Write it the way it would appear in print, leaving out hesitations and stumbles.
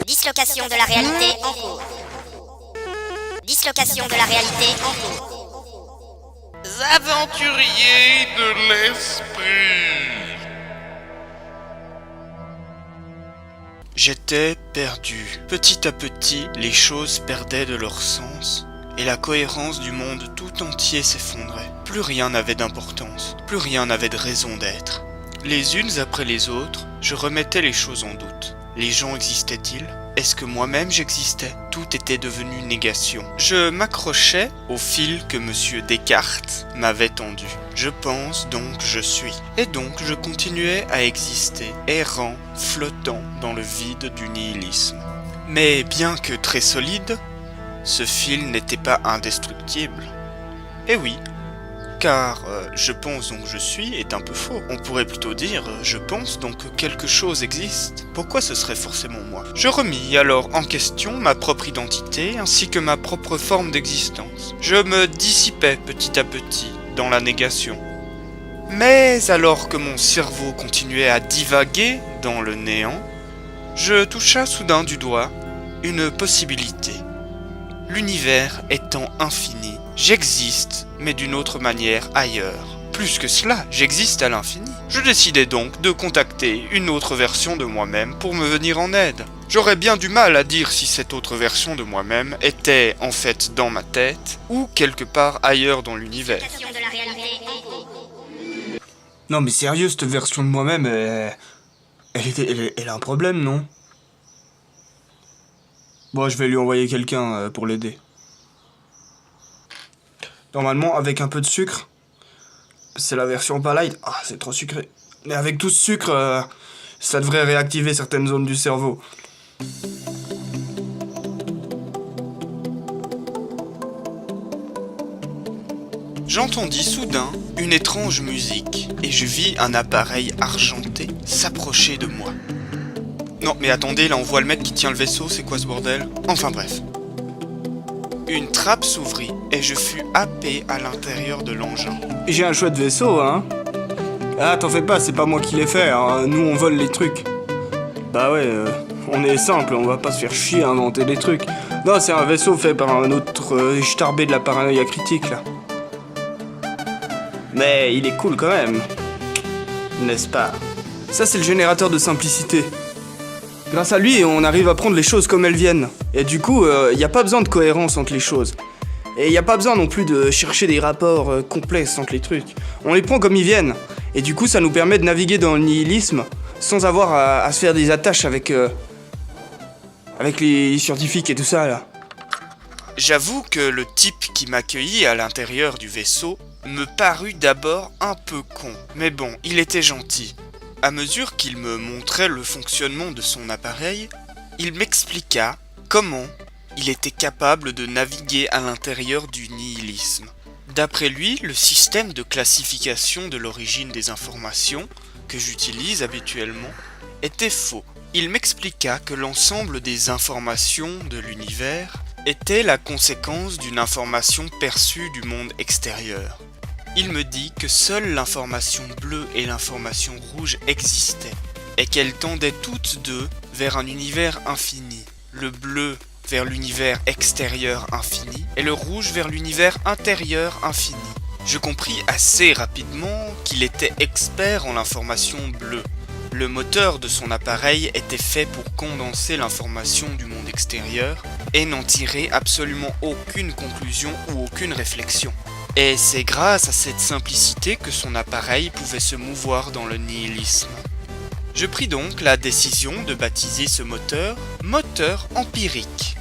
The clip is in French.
Dislocation de la réalité en cours. Dislocation de la réalité en cours. Aventuriers de l'esprit. J'étais perdu. Petit à petit, les choses perdaient de leur sens et la cohérence du monde tout entier s'effondrait. Plus rien n'avait d'importance, plus rien n'avait de raison d'être. Les unes après les autres, je remettais les choses en doute. Les gens existaient-ils ? Est-ce que moi-même j'existais ? Tout était devenu négation. Je m'accrochais au fil que Monsieur Descartes m'avait tendu. Je pense, donc je suis. Et donc je continuais à exister, errant, flottant dans le vide du nihilisme. Mais bien que très solide, ce fil n'était pas indestructible. Eh oui, car je pense donc je suis est un peu faux. On pourrait plutôt dire je pense donc que quelque chose existe. Pourquoi ce serait forcément moi ? Je remis alors en question ma propre identité ainsi que ma propre forme d'existence. Je me dissipais petit à petit dans la négation. Mais alors que mon cerveau continuait à divaguer dans le néant, je toucha soudain du doigt une possibilité. L'univers étant infini, j'existe, mais d'une autre manière ailleurs. Plus que cela, j'existe à l'infini. Je décidai donc de contacter une autre version de moi-même pour me venir en aide. J'aurais bien du mal à dire si cette autre version de moi-même était en fait dans ma tête ou quelque part ailleurs dans l'univers. Dislocation de la réalité en cours. Non mais sérieux, cette version de moi-même, elle a un problème, non ? Bon, je vais lui envoyer quelqu'un pour l'aider. Normalement, avec un peu de sucre, c'est la version pas light. Ah, c'est trop sucré. Mais avec tout ce sucre, ça devrait réactiver certaines zones du cerveau. J'entendis soudain une étrange musique et je vis un appareil argenté s'approcher de moi. Non mais attendez, là on voit le mec qui tient le vaisseau, c'est quoi ce bordel ? Enfin bref. Une trappe s'ouvrit et je fus happé à l'intérieur de l'engin. J'ai un chouette vaisseau, hein. Ah, t'en fais pas, c'est pas moi qui l'ai fait, hein. Nous on vole les trucs. Bah ouais, on est simple, on va pas se faire chier à inventer des trucs. Non, c'est un vaisseau fait par un autre starbé de la paranoïa critique, là. Mais il est cool quand même. N'est-ce pas ? Ça, c'est le générateur de simplicité. Grâce à lui, on arrive à prendre les choses comme elles viennent. Et du coup, y a pas besoin de cohérence entre les choses. Et y a pas besoin non plus de chercher des rapports complexes entre les trucs. On les prend comme ils viennent. Et du coup, ça nous permet de naviguer dans le nihilisme sans avoir à se faire des attaches avec les scientifiques et tout ça, là. J'avoue que le type qui m'accueillit à l'intérieur du vaisseau me parut d'abord un peu con. Mais bon, il était gentil. À mesure qu'il me montrait le fonctionnement de son appareil, il m'expliqua comment il était capable de naviguer à l'intérieur du nihilisme. D'après lui, le système de classification de l'origine des informations, que j'utilise habituellement, était faux. Il m'expliqua que l'ensemble des informations de l'univers était la conséquence d'une information perçue du monde extérieur. Il me dit que seule l'information bleue et l'information rouge existaient, et qu'elles tendaient toutes deux vers un univers infini. Le bleu vers l'univers extérieur infini, et le rouge vers l'univers intérieur infini. Je compris assez rapidement qu'il était expert en l'information bleue. Le moteur de son appareil était fait pour condenser l'information du monde extérieur, et n'en tirer absolument aucune conclusion ou aucune réflexion. Et c'est grâce à cette simplicité que son appareil pouvait se mouvoir dans le nihilisme. Je pris donc la décision de baptiser ce moteur « moteur empirique ».